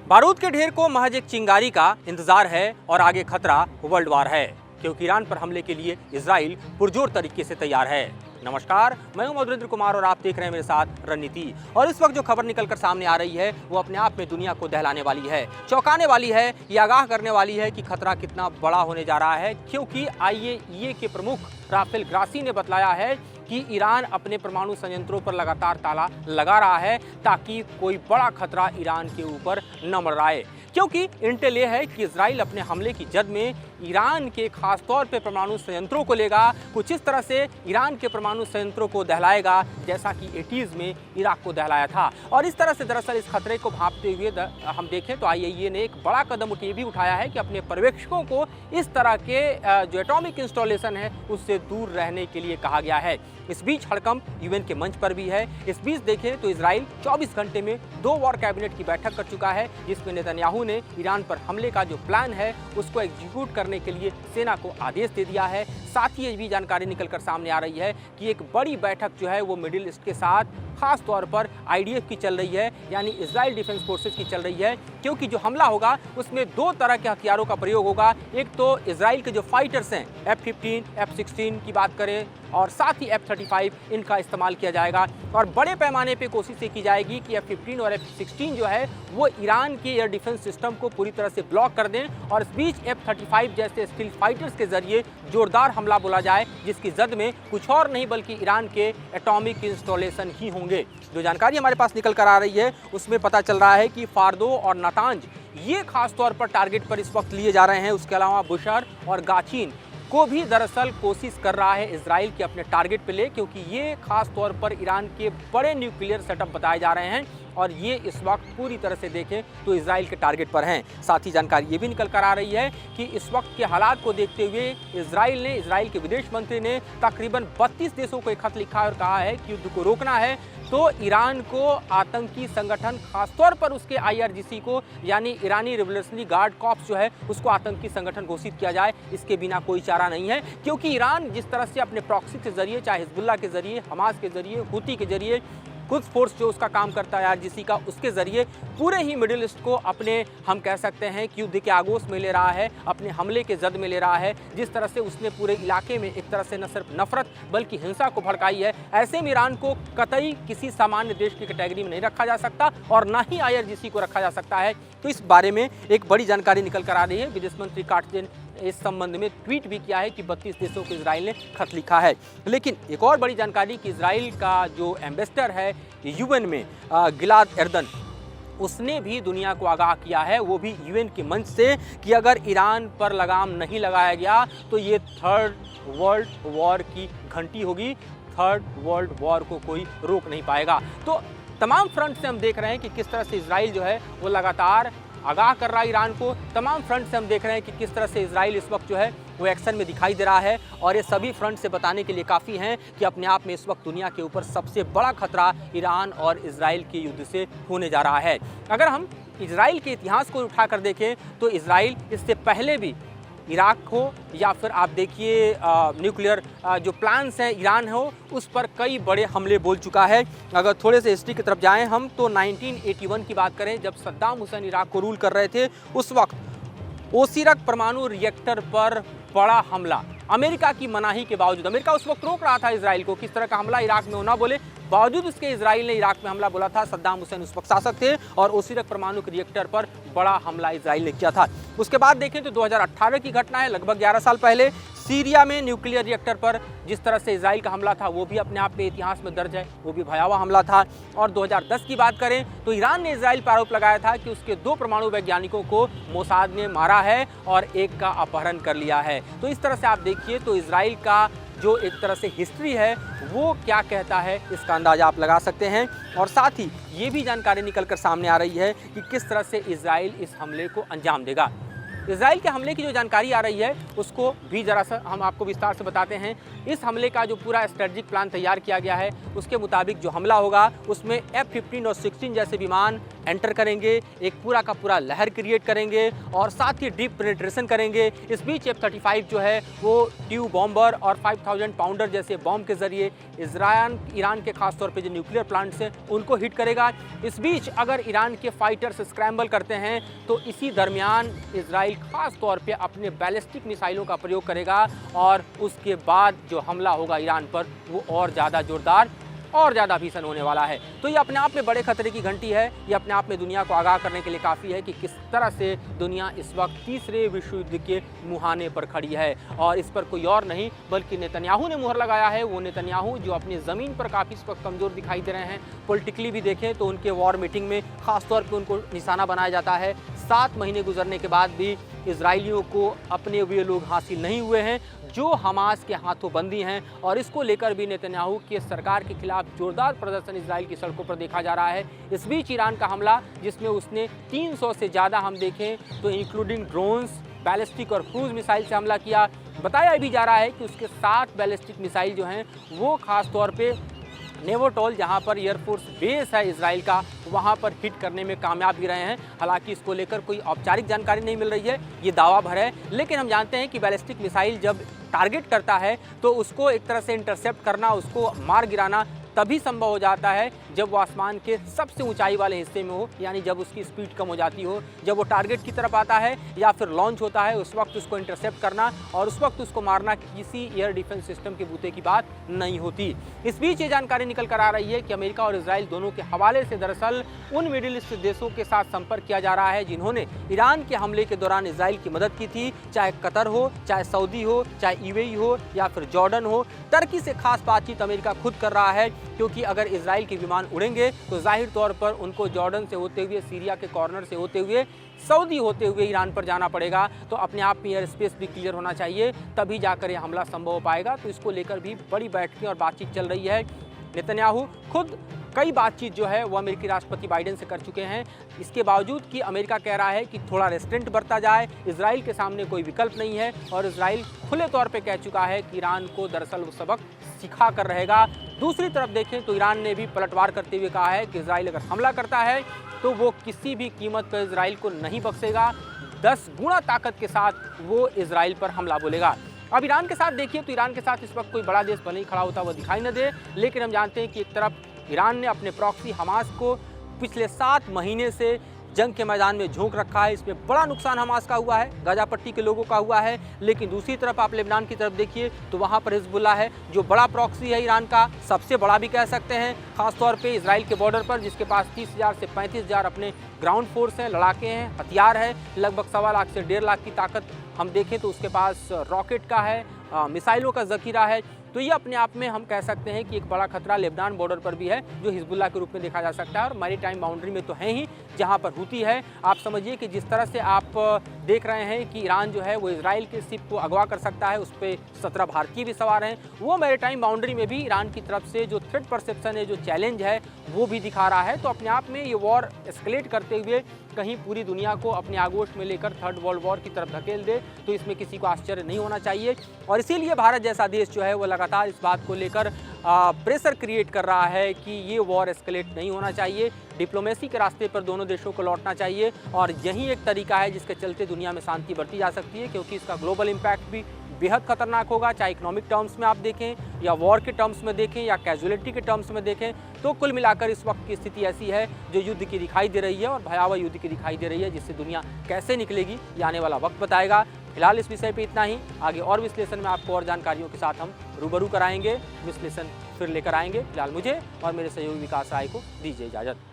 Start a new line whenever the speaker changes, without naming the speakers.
बारूद के ढेर को महज एक चिंगारी का इंतजार है और आगे खतरा वर्ल्ड वार है, क्योंकि ईरान पर हमले के लिए इजराइल पुरजोर तरीके से तैयार है। नमस्कार, मैं हूं मधुरेंद्र कुमार और आप देख रहे हैं मेरे साथ रणनीति। और इस वक्त जो खबर निकलकर सामने आ रही है वो अपने आप में दुनिया को दहलाने वाली है, चौंकाने वाली है, ये आगाह करने वाली है कि खतरा कितना बड़ा होने जा रहा है। क्योंकि IAEA के प्रमुख राफेल ग्रासी ने बतलाया है कि ईरान अपने परमाणु संयंत्रों पर लगातार ताला लगा रहा है ताकि कोई बड़ा खतरा ईरान के ऊपर न मंडराए। क्योंकि इंटेल ये है कि इजराइल अपने हमले की जद में ईरान के खास तौर पे परमाणु संयंत्रों को लेगा, कुछ इस तरह से ईरान के परमाणु संयंत्रों को दहलाएगा जैसा कि 80s में इराक को दहलाया था। और इस तरह से दरअसल इस खतरे को भांपते हुए हम देखें तो IAEA ने एक बड़ा कदम ये भी उठाया है कि अपने पर्यवेक्षकों को इस तरह के जो एटॉमिक इंस्टॉलेशन है उससे दूर रहने के लिए कहा गया है। इस बीच हड़कंप UN के मंच पर भी है। इस बीच देखें तो इजराइल 24 घंटे में 2 वॉर कैबिनेट की बैठक कर चुका है, जिसमें नेतन्याहू ने ईरान पर हमले का जो प्लान है उसको एग्जीक्यूट करने के लिए सेना को आदेश दे दिया है। साथ ही ये भी जानकारी निकलकर सामने आ रही है कि एक बड़ी बैठक जो है वो मिडिल ईस्ट के साथ खास तौर पर IDF की चल रही है, यानी इजराइल डिफेंस फोर्सेस की चल रही है। क्योंकि जो हमला होगा उसमें 2 तरह के हथियारों का प्रयोग होगा। एक तो इजराइल के जो फाइटर्स हैं F-15, F-16 की बात करें और साथ ही F-35 इनका इस्तेमाल किया जाएगा और बड़े पैमाने पे कोशिश की जाएगी कि F-15 और F-16 जो है वो ईरान के एयर डिफेंस सिस्टम को पूरी तरह से ब्लॉक कर दें और इस बीच F-35 जैसे स्टील फाइटर्स के जरिए जोरदार हमला बोला जाए, जिसकी जद में कुछ और नहीं बल्कि ईरान के एटॉमिक इंस्टॉलेशन ही होंगे। जो जानकारी हमारे पास निकल कर आ रही है उसमें पता चल रहा है कि फार्दो और नातांज ये खास तौर पर टारगेट पर इस वक्त लिए जा रहे हैं। उसके अलावा बुशर और गाचीन को भी दरअसल कोशिश कर रहा है इजराइल के अपने टारगेट पे ले, क्योंकि ये खास तौर पर ईरान के बड़े न्यूक्लियर सेटअप बताए जा रहे हैं और ये इस वक्त पूरी तरह से देखें तो इजराइल के टारगेट पर हैं। साथ ही जानकारी ये भी निकल कर आ रही है कि इस वक्त के हालात को देखते हुए इजराइल के विदेश मंत्री ने तकरीबन 32 देशों को एक खत लिखा और कहा है कि युद्ध को रोकना है तो ईरान को आतंकी संगठन खासतौर पर उसके IRGC को यानी ईरानी रिवोल्यूशनरी गार्ड कॉर्प्स जो है उसको आतंकी संगठन घोषित किया जाए। इसके बिना कोई चारा नहीं है, क्योंकि ईरान जिस तरह से अपने प्रॉक्सी के जरिए, चाहे हिजबुल्लाह के जरिए, हमास के जरिए, हुती के जरिए, कुछ फोर्स जो उसका काम करता है IRGC का, उसके जरिए पूरे ही मिडिल ईस्ट को अपने हम कह सकते हैं कि युद्ध के आगोश में ले रहा है, अपने हमले के जद में ले रहा है। जिस तरह से उसने पूरे इलाके में एक तरह से न सिर्फ नफरत बल्कि हिंसा को भड़काई है, ऐसे में ईरान को कतई किसी सामान्य देश की कैटेगरी में नहीं रखा जा सकता और ना ही IRGC को रखा जा सकता है। तो इस बारे में एक बड़ी जानकारी निकल कर आ रही है। विदेश मंत्री कार्टेन इस संबंध में ट्वीट भी किया है कि 32 देशों को इजराइल ने खत लिखा है। लेकिन एक और बड़ी जानकारी कि इजराइल का जो एम्बेसडर है UN में गिलाद एर्दन, उसने भी दुनिया को आगाह किया है, वो भी UN के मंच से, कि अगर ईरान पर लगाम नहीं लगाया गया तो ये 3rd वर्ल्ड वॉर की घंटी होगी। 3rd वर्ल्ड वॉर को कोई रोक नहीं पाएगा। तो तमाम फ्रंट से हम देख रहे हैं कि किस तरह से इजराइल जो है वो लगातार आगाह कर रहा है ईरान को। तमाम फ्रंट से हम देख रहे हैं कि किस तरह से इजराइल इस वक्त जो है वो एक्शन में दिखाई दे रहा है और ये सभी फ्रंट से बताने के लिए काफ़ी हैं कि अपने आप में इस वक्त दुनिया के ऊपर सबसे बड़ा खतरा ईरान और इजराइल के युद्ध से होने जा रहा है। अगर हम इजराइल के इतिहास को उठाकर देखें तो इजराइल इससे पहले भी इराक हो या फिर आप देखिए न्यूक्लियर जो प्लान्स हैं ईरान हो, उस पर कई बड़े हमले बोल चुका है। अगर थोड़े से हिस्ट्री की तरफ जाएं हम तो 1981 की बात करें, जब सद्दाम हुसैन इराक को रूल कर रहे थे, उस वक्त ओसीरक परमाणु रिएक्टर पर बड़ा हमला अमेरिका की मनाही के बावजूद, अमेरिका उस वक्त रोक रहा था इजराइल को किस तरह का हमला इराक में होना बोले, बावजूद उसके इजराइल ने इराक में हमला बोला था। सद्दाम हुसैन उस वक्त शासक थे और ओसीरक परमाणु रिएक्टर पर बड़ा हमला इजराइल ने किया था। उसके बाद देखें तो 2018 की घटना है, लगभग 11 साल पहले सीरिया में न्यूक्लियर रिएक्टर पर जिस तरह से इजराइल का हमला था वो भी अपने आप में इतिहास में दर्ज है, वो भी भयावह हमला था। और 2010 की बात करें तो ईरान ने इजराइल पर आरोप लगाया था कि उसके 2 परमाणु वैज्ञानिकों को मोसाद ने मारा है और एक का अपहरण कर लिया है। तो इस तरह से आप देखिए तो इजराइल का जो एक तरह से हिस्ट्री है वो क्या कहता है इसका अंदाजा आप लगा सकते हैं। और साथ ही ये भी जानकारी निकल कर सामने आ रही है कि किस तरह से इजराइल इस हमले को अंजाम देगा। इजराइल के हमले की जो जानकारी आ रही है उसको भी जरा सा हम आपको विस्तार से बताते हैं। इस हमले का जो पूरा स्ट्रेटजिक प्लान तैयार किया गया है उसके मुताबिक जो हमला होगा उसमें F-15 और 16 जैसे विमान एंटर करेंगे, एक पूरा का पूरा लहर क्रिएट करेंगे और साथ ही डीप पेनिट्रेशन करेंगे। इस बीच F-35 जो है वो ट्यूब बॉम्बर और 5000 पाउंडर जैसे बॉम्ब के जरिए ईरान के खासतौर पे जो न्यूक्लियर प्लांट्स हैं उनको हिट करेगा। इस बीच अगर ईरान के फाइटर्स स्क्रैम्बल करते हैं तो इसी दरमियान इजराइल खास तौर पे अपने बैलिस्टिक मिसाइलों का प्रयोग करेगा और उसके बाद जो हमला होगा ईरान पर वो और ज़्यादा जोरदार और ज़्यादा भीषण होने वाला है। तो ये अपने आप में बड़े खतरे की घंटी है। ये अपने आप में दुनिया को आगाह करने के लिए काफ़ी है कि किस तरह से दुनिया इस वक्त तीसरे विश्व युद्ध के मुहाने पर खड़ी है और इस पर कोई और नहीं बल्कि नेतन्याहू ने मुहर लगाया है। वो नेतन्याहू जो अपनी ज़मीन पर काफ़ी इस वक्त कमज़ोर दिखाई दे रहे हैं। पॉलिटिकली भी देखें तो उनके वॉर मीटिंग में ख़ासतौर पर उनको निशाना बनाया जाता है। 7 महीने गुजरने के बाद भी इजराइलियों को अपने वे लोग हासिल नहीं हुए हैं जो हमास के हाथों बंदी हैं और इसको लेकर भी नेतन्याहू की सरकार के खिलाफ जोरदार प्रदर्शन इजराइल की सड़कों पर देखा जा रहा है। इस बीच ईरान का हमला जिसमें उसने 300 से ज़्यादा हम देखें तो इंक्लूडिंग ड्रोन्स, बैलिस्टिक और क्रूज मिसाइल से हमला किया। बताया भी जा रहा है कि उसके 7 बैलिस्टिक मिसाइल जो हैं वो खास तौर पे नेवोटोल जहां पर एयरफोर्स बेस है इजराइल का वहां पर हिट करने में कामयाब भी रहे हैं। हालांकि इसको लेकर कोई औपचारिक जानकारी नहीं मिल रही है, ये दावा भर है। लेकिन हम जानते हैं कि बैलिस्टिक मिसाइल जब टारगेट करता है तो उसको एक तरह से इंटरसेप्ट करना, उसको मार गिराना तभी संभव हो जाता है जब वो आसमान के सबसे ऊंचाई वाले हिस्से में हो, यानी जब उसकी स्पीड कम हो जाती हो, जब वो टारगेट की तरफ आता है या फिर लॉन्च होता है, उस वक्त उसको इंटरसेप्ट करना और उस वक्त उसको मारना किसी एयर डिफेंस सिस्टम के बूते की बात नहीं होती। इस बीच ये जानकारी निकल कर आ रही है कि अमेरिका और इजराइल दोनों के हवाले से दरअसल उन मिडिल ईस्ट देशों के साथ संपर्क किया जा रहा है जिन्होंने ईरान के हमले के दौरान इजराइल की मदद की थी, चाहे कतर हो, चाहे सऊदी हो, चाहे यूएई हो या फिर जॉर्डन हो। टर्की से खास बातचीत अमेरिका खुद कर रहा है क्योंकि अगर इजराइल के विमान उड़ेंगे तो जाहिर तौर पर उनको जॉर्डन से होते हुए, सीरिया के कॉर्नर से होते हुए, सऊदी होते हुए ईरान पर जाना पड़ेगा। तो अपने आप में एयर स्पेस भी क्लियर होना चाहिए, तभी जाकर यह हमला संभव हो पाएगा। तो इसको लेकर भी बड़ी बैठकें और बातचीत चल रही है। नेतन्याहू खुद कई बातचीत जो है वो अमेरिकी राष्ट्रपति बाइडेन से कर चुके हैं। इसके बावजूद कि अमेरिका कह रहा है कि थोड़ा रेस्ट्रेंट बरता जाए, इजराइल के सामने कोई विकल्प नहीं है और इजराइल खुले तौर पे कह चुका है कि ईरान को दरअसल वो सबक सिखा कर रहेगा। दूसरी तरफ देखें तो ईरान ने भी पलटवार करते हुए कहा है कि इजराइल अगर हमला करता है तो वो किसी भी कीमत पर इजराइल को नहीं बख्शेगा। 10 गुना ताकत के साथ वो इजराइल पर हमला बोलेगा। अब ईरान के साथ देखिए तो ईरान के साथ इस वक्त कोई बड़ा देश भले ही खड़ा होता हुआ दिखाई न दे, लेकिन हम जानते हैं कि एक तरफ ईरान ने अपने प्रॉक्सी हमास को पिछले 7 महीने से जंग के मैदान में झोंक रखा है। इसमें बड़ा नुकसान हमास का हुआ है, गाजा पट्टी के लोगों का हुआ है। लेकिन दूसरी तरफ आप लेबनान की तरफ देखिए तो वहाँ पर हिजबुल्लाह है जो बड़ा प्रॉक्सी है ईरान का, सबसे बड़ा भी कह सकते हैं, खासतौर पे इजराइल के बॉर्डर पर, जिसके पास 30,000 से 35,000 अपने ग्राउंड फोर्स हैं, लड़ाके हैं, हथियार है, लगभग 1.25 लाख से 1.5 लाख की ताकत हम देखें तो उसके पास रॉकेट का है, मिसाइलों का जखीरा है। तो ये अपने आप में हम कह सकते हैं कि एक बड़ा खतरा लेबनान बॉर्डर पर भी है जो हिजबुल्लाह के रूप में देखा जा सकता है और मैरीटाइम बाउंड्री में तो है ही जहां पर हुती है। आप समझिए कि जिस तरह से आप देख रहे हैं कि ईरान जो है वो इजराइल के शिप को अगवा कर सकता है, उस पर 17 भारतीय भी सवार हैं, वो मैरीटाइम बाउंड्री में भी ईरान की तरफ से जो थ्रेट परसेप्शन है, जो चैलेंज है वो भी दिखा रहा है। तो अपने आप में ये वॉर एस्केलेट करते हुए कहीं पूरी दुनिया को अपने आगोश में लेकर थर्ड वर्ल्ड वॉर की तरफ धकेल दे तो इसमें किसी को आश्चर्य नहीं होना चाहिए। और इसीलिए भारत जैसा देश जो है वो लगातार इस बात को लेकर प्रेशर क्रिएट कर रहा है कि ये वॉर एस्केलेट नहीं होना चाहिए, डिप्लोमेसी के रास्ते पर दोनों देशों को लौटना चाहिए और यही एक तरीका है जिसके चलते दुनिया में शांति बढ़ती जा सकती है, क्योंकि इसका ग्लोबल इम्पैक्ट भी बेहद खतरनाक होगा। चाहे इकोनॉमिक टर्म्स में आप देखें या वॉर के टर्म्स में देखें या कैजुअलिटी के टर्म्स में देखें, तो कुल मिलाकर इस वक्त की स्थिति ऐसी है जो युद्ध की दिखाई दे रही है और भयावह युद्ध की दिखाई दे रही है, जिससे दुनिया कैसे निकलेगी ये आने वाला वक्त बताएगा। फिलहाल इस विषय पे इतना ही, आगे और विश्लेषण में आपको और जानकारियों के साथ हम रूबरू कराएंगे, विश्लेषण फिर लेकर आएंगे। फिलहाल मुझे और मेरे सहयोगी विकास राय को दीजिए इजाज़त।